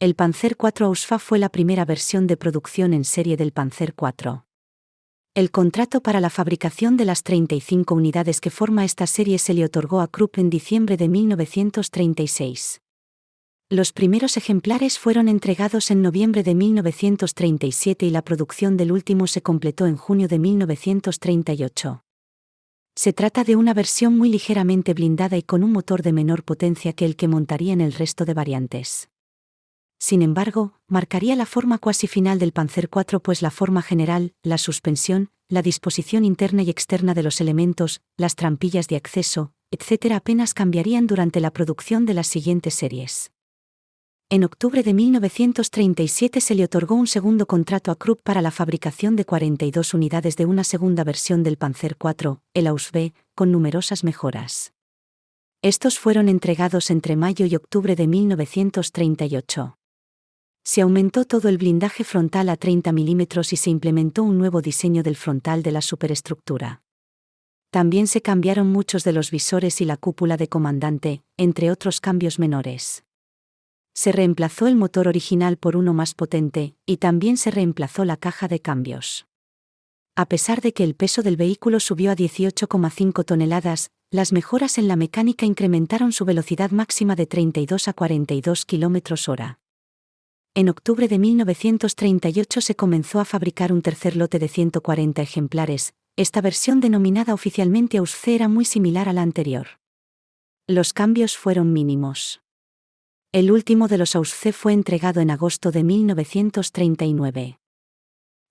El Panzer IV Ausf fue la primera versión de producción en serie del Panzer IV. El contrato para la fabricación de las 35 unidades que forma esta serie se le otorgó a Krupp en diciembre de 1936. Los primeros ejemplares fueron entregados en noviembre de 1937 y la producción del último se completó en junio de 1938. Se trata de una versión muy ligeramente blindada y con un motor de menor potencia que el que montarían el resto de variantes. Sin embargo, marcaría la forma cuasi final del Panzer IV, pues la forma general, la suspensión, la disposición interna y externa de los elementos, las trampillas de acceso, etc. apenas cambiarían durante la producción de las siguientes series. En octubre de 1937 se le otorgó un segundo contrato a Krupp para la fabricación de 42 unidades de una segunda versión del Panzer IV, el Ausf, con numerosas mejoras. Estos fueron entregados entre mayo y octubre de 1938. Se aumentó todo el blindaje frontal a 30 mm y se implementó un nuevo diseño del frontal de la superestructura. También se cambiaron muchos de los visores y la cúpula de comandante, entre otros cambios menores. Se reemplazó el motor original por uno más potente, y también se reemplazó la caja de cambios. A pesar de que el peso del vehículo subió a 18,5 toneladas, las mejoras en la mecánica incrementaron su velocidad máxima de 32 a 42 km/h. En octubre de 1938 se comenzó a fabricar un tercer lote de 140 ejemplares. Esta versión denominada oficialmente Ausf era muy similar a la anterior. Los cambios fueron mínimos. El último de los Ausf fue entregado en agosto de 1939.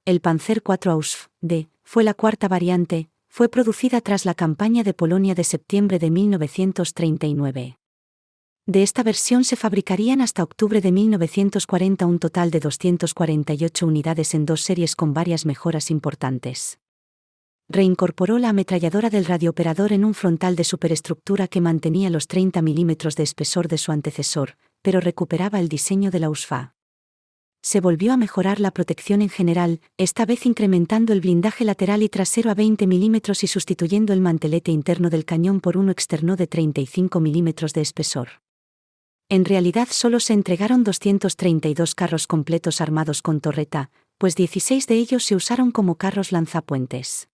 El Panzer IV Ausf-D fue la cuarta variante, fue producida tras la campaña de Polonia de septiembre de 1939. De esta versión se fabricarían hasta octubre de 1940 un total de 248 unidades en dos series con varias mejoras importantes. Reincorporó la ametralladora del radiooperador en un frontal de superestructura que mantenía los 30 mm de espesor de su antecesor, pero recuperaba el diseño de la Ausf. Se volvió a mejorar la protección en general, esta vez incrementando el blindaje lateral y trasero a 20 mm y sustituyendo el mantelete interno del cañón por uno externo de 35 mm de espesor. En realidad solo se entregaron 232 carros completos armados con torreta, pues 16 de ellos se usaron como carros lanzapuentes.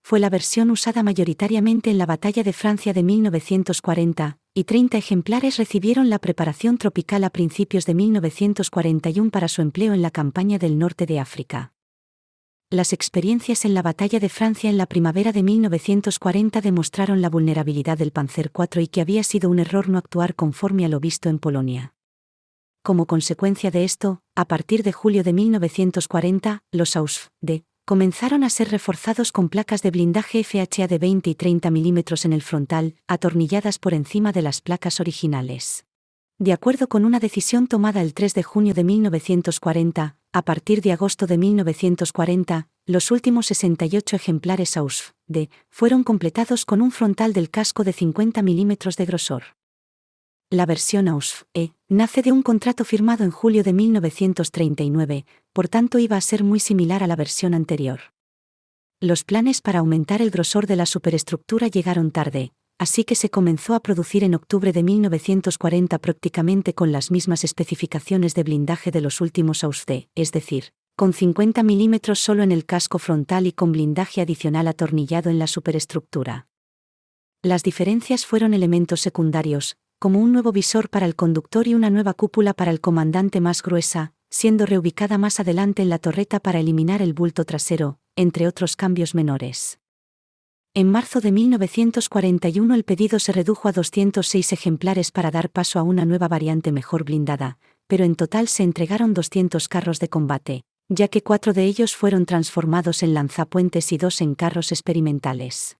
Fue la versión usada mayoritariamente en la Batalla de Francia de 1940, y 30 ejemplares recibieron la preparación tropical a principios de 1941 para su empleo en la campaña del norte de África. Las experiencias en la Batalla de Francia en la primavera de 1940 demostraron la vulnerabilidad del Panzer IV y que había sido un error no actuar conforme a lo visto en Polonia. Como consecuencia de esto, a partir de julio de 1940, los Ausf-D comenzaron a ser reforzados con placas de blindaje FHA de 20 y 30 mm en el frontal, atornilladas por encima de las placas originales. De acuerdo con una decisión tomada el 3 de junio de 1940, a partir de agosto de 1940, los últimos 68 ejemplares Ausf-D fueron completados con un frontal del casco de 50 mm de grosor. La versión Ausf-E nace de un contrato firmado en julio de 1939, por tanto iba a ser muy similar a la versión anterior. Los planes para aumentar el grosor de la superestructura llegaron tarde, así que se comenzó a producir en octubre de 1940 prácticamente con las mismas especificaciones de blindaje de los últimos Ausf-D, es decir, con 50 mm solo en el casco frontal y con blindaje adicional atornillado en la superestructura. Las diferencias fueron elementos secundarios, como un nuevo visor para el conductor y una nueva cúpula para el comandante más gruesa, siendo reubicada más adelante en la torreta para eliminar el bulto trasero, entre otros cambios menores. En marzo de 1941 el pedido se redujo a 206 ejemplares para dar paso a una nueva variante mejor blindada, pero en total se entregaron 200 carros de combate, ya que 4 de ellos fueron transformados en lanzapuentes y 2 en carros experimentales.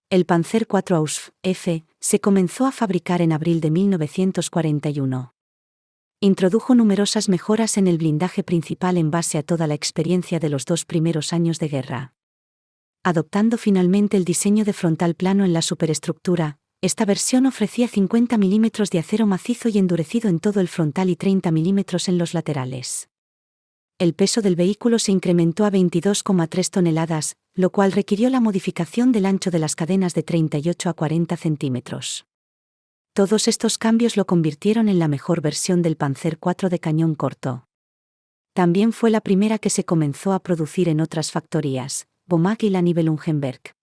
El Panzer IV Ausf-F se comenzó a fabricar en abril de 1941. Introdujo numerosas mejoras en el blindaje principal en base a toda la experiencia de los 2 primeros años de guerra. Adoptando finalmente el diseño de frontal plano en la superestructura, esta versión ofrecía 50 mm de acero macizo y endurecido en todo el frontal y 30 mm en los laterales. El peso del vehículo se incrementó a 22,3 toneladas, lo cual requirió la modificación del ancho de las cadenas de 38 a 40 centímetros. Todos estos cambios lo convirtieron en la mejor versión del Panzer IV de cañón corto. También fue la primera que se comenzó a producir en otras factorías, Bomag y la Nibelungenberg.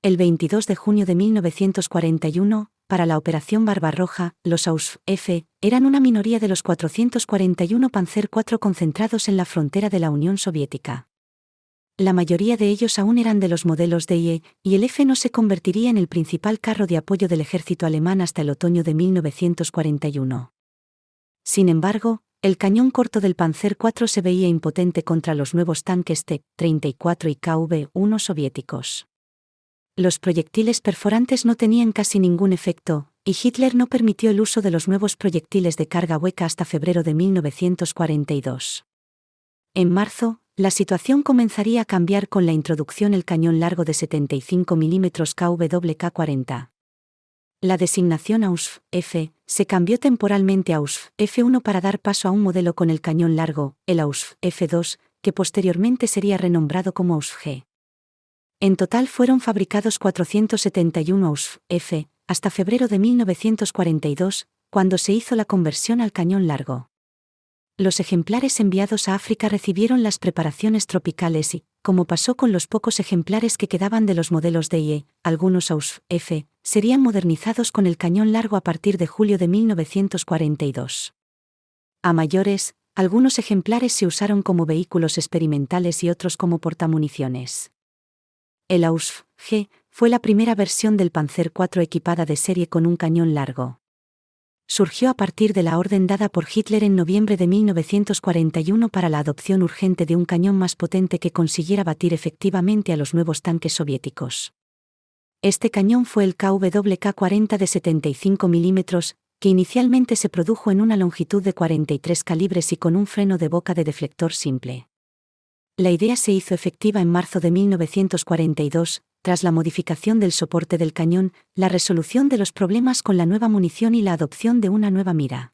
El 22 de junio de 1941, para la Operación Barbarroja, los AUSF eran una minoría de los 441 Panzer IV concentrados en la frontera de la Unión Soviética. La mayoría de ellos aún eran de los modelos de IE, y el F no se convertiría en el principal carro de apoyo del ejército alemán hasta el otoño de 1941. Sin embargo, el cañón corto del Panzer IV se veía impotente contra los nuevos tanques T-34 y KV-1 soviéticos. Los proyectiles perforantes no tenían casi ningún efecto, y Hitler no permitió el uso de los nuevos proyectiles de carga hueca hasta febrero de 1942. En marzo, la situación comenzaría a cambiar con la introducción del cañón largo de 75 mm KWK-40. La designación AUSF se cambió temporalmente a AUSF-1 para dar paso a un modelo con el cañón largo, el AUSF-2, que posteriormente sería renombrado como AUSF-G. En total fueron fabricados 471 AUSF hasta febrero de 1942, cuando se hizo la conversión al cañón largo. Los ejemplares enviados a África recibieron las preparaciones tropicales y, como pasó con los pocos ejemplares que quedaban de los modelos de IE, algunos AUSF serían modernizados con el cañón largo a partir de julio de 1942. A mayores, algunos ejemplares se usaron como vehículos experimentales y otros como portamuniciones. El AUSF-G fue la primera versión del Panzer IV equipada de serie con un cañón largo. Surgió a partir de la orden dada por Hitler en noviembre de 1941 para la adopción urgente de un cañón más potente que consiguiera batir efectivamente a los nuevos tanques soviéticos. Este cañón fue el KWK-40 de 75 mm, que inicialmente se produjo en una longitud de 43 calibres y con un freno de boca de deflector simple. La idea se hizo efectiva en marzo de 1942, tras la modificación del soporte del cañón, la resolución de los problemas con la nueva munición y la adopción de una nueva mira.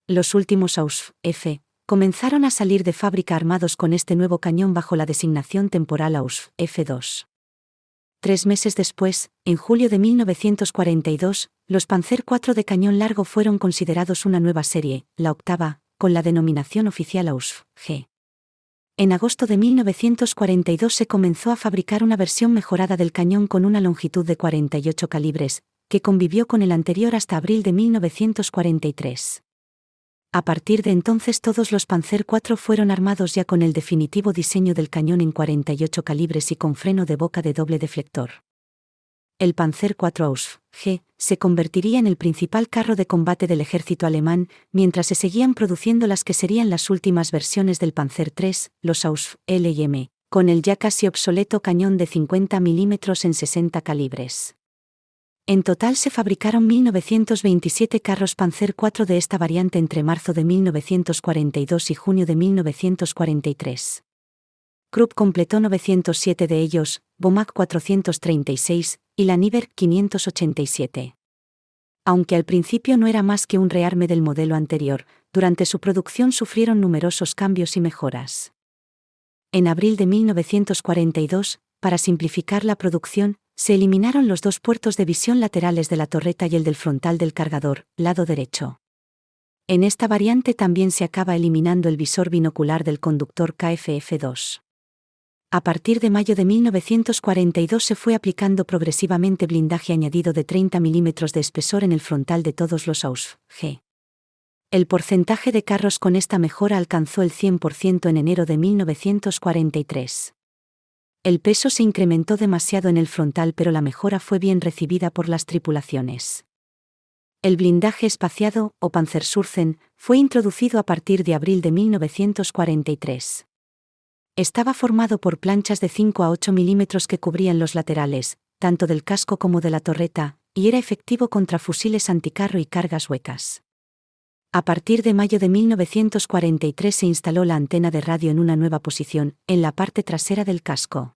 Los últimos AUSF comenzaron a salir de fábrica armados con este nuevo cañón bajo la designación temporal AUSF-2. 3 meses después, en julio de 1942, los Panzer IV de cañón largo fueron considerados una nueva serie, la octava, con la denominación oficial AUSF-G. En agosto de 1942 se comenzó a fabricar una versión mejorada del cañón con una longitud de 48 calibres, que convivió con el anterior hasta abril de 1943. A partir de entonces todos los Panzer IV fueron armados ya con el definitivo diseño del cañón en 48 calibres y con freno de boca de doble deflector. El Panzer IV AUSF-G se convertiría en el principal carro de combate del ejército alemán, mientras se seguían produciendo las que serían las últimas versiones del Panzer III, los AUSF-LM, con el ya casi obsoleto cañón de 50 mm en 60 calibres. En total se fabricaron 1927 carros Panzer IV de esta variante entre marzo de 1942 y junio de 1943. Krupp completó 907 de ellos, Bomag 436, y la Nibelung 587. Aunque al principio no era más que un rearme del modelo anterior, durante su producción sufrieron numerosos cambios y mejoras. En abril de 1942, para simplificar la producción, se eliminaron los dos puertos de visión laterales de la torreta y el del frontal del cargador, lado derecho. En esta variante también se acaba eliminando el visor binocular del conductor KFF-2. A partir de mayo de 1942 se fue aplicando progresivamente blindaje añadido de 30 mm de espesor en el frontal de todos los AUSF-G. El porcentaje de carros con esta mejora alcanzó el 100% en enero de 1943. El peso se incrementó demasiado en el frontal, pero la mejora fue bien recibida por las tripulaciones. El blindaje espaciado, o Panzerschürzen, fue introducido a partir de abril de 1943. Estaba formado por planchas de 5 a 8 mm que cubrían los laterales, tanto del casco como de la torreta, y era efectivo contra fusiles anticarro y cargas huecas. A partir de mayo de 1943 se instaló la antena de radio en una nueva posición, en la parte trasera del casco.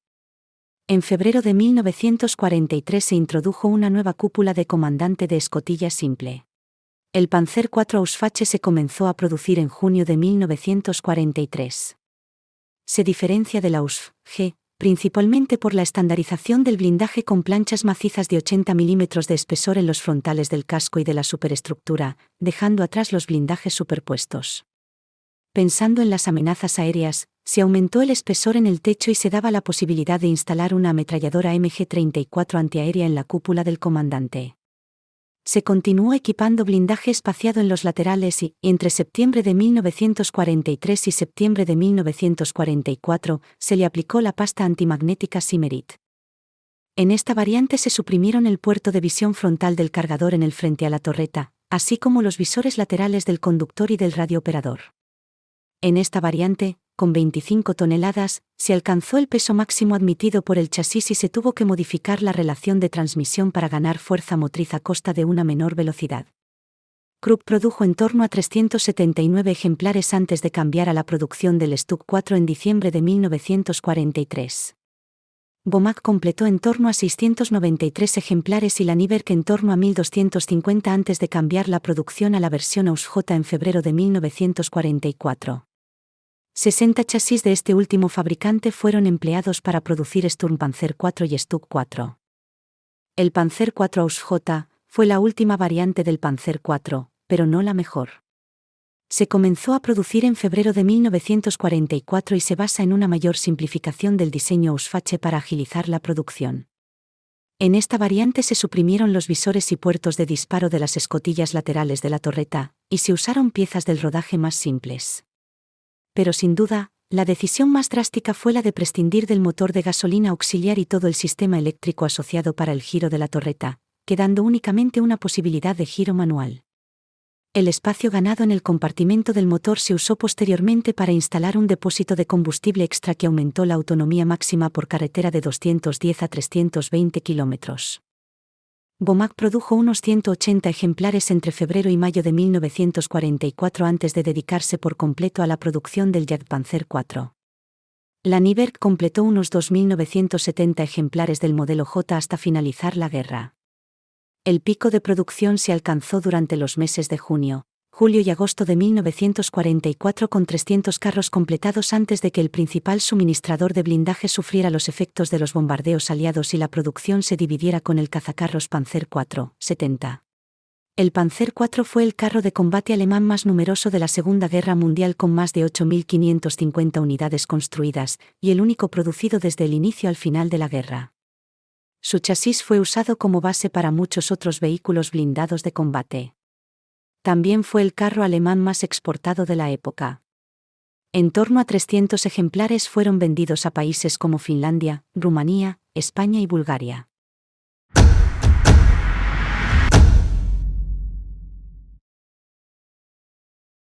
En febrero de 1943 se introdujo una nueva cúpula de comandante de escotilla simple. El Panzer IV Ausf se comenzó a producir en junio de 1943. Se diferencia del AUSF-G, principalmente por la estandarización del blindaje con planchas macizas de 80 mm de espesor en los frontales del casco y de la superestructura, dejando atrás los blindajes superpuestos. Pensando en las amenazas aéreas, se aumentó el espesor en el techo y se daba la posibilidad de instalar una ametralladora MG-34 antiaérea en la cúpula del comandante. Se continuó equipando blindaje espaciado en los laterales y, entre septiembre de 1943 y septiembre de 1944, se le aplicó la pasta antimagnética Simerit. En esta variante se suprimieron el puerto de visión frontal del cargador en el frente a la torreta, así como los visores laterales del conductor y del radiooperador. En esta variante, con 25 toneladas, se alcanzó el peso máximo admitido por el chasis y se tuvo que modificar la relación de transmisión para ganar fuerza motriz a costa de una menor velocidad. Krupp produjo en torno a 379 ejemplares antes de cambiar a la producción del Stuka 4 en diciembre de 1943. Bomac completó en torno a 693 ejemplares y la Nyberg en torno a 1250 antes de cambiar la producción a la versión Ausj en febrero de 1944. 60 chasis de este último fabricante fueron empleados para producir Sturmpanzer 4 y Stuka 4. El Panzer 4 Ausj fue la última variante del Panzer 4, pero no la mejor. Se comenzó a producir en febrero de 1944 y se basa en una mayor simplificación del diseño Ausf para agilizar la producción. En esta variante se suprimieron los visores y puertos de disparo de las escotillas laterales de la torreta, y se usaron piezas del rodaje más simples. Pero sin duda, la decisión más drástica fue la de prescindir del motor de gasolina auxiliar y todo el sistema eléctrico asociado para el giro de la torreta, quedando únicamente una posibilidad de giro manual. El espacio ganado en el compartimento del motor se usó posteriormente para instalar un depósito de combustible extra que aumentó la autonomía máxima por carretera de 210 a 320 kilómetros. Bomac produjo unos 180 ejemplares entre febrero y mayo de 1944 antes de dedicarse por completo a la producción del Jagdpanzer 4. La Nyberg completó unos 2.970 ejemplares del modelo J hasta finalizar la guerra. El pico de producción se alcanzó durante los meses de junio, julio y agosto de 1944 con 300 carros completados antes de que el principal suministrador de blindaje sufriera los efectos de los bombardeos aliados y la producción se dividiera con el cazacarros Panzer IV, 70. El Panzer IV fue el carro de combate alemán más numeroso de la Segunda Guerra Mundial con más de 8.550 unidades construidas, y el único producido desde el inicio al final de la guerra. Su chasis fue usado como base para muchos otros vehículos blindados de combate. También fue el carro alemán más exportado de la época. En torno a 300 ejemplares fueron vendidos a países como Finlandia, Rumanía, España y Bulgaria.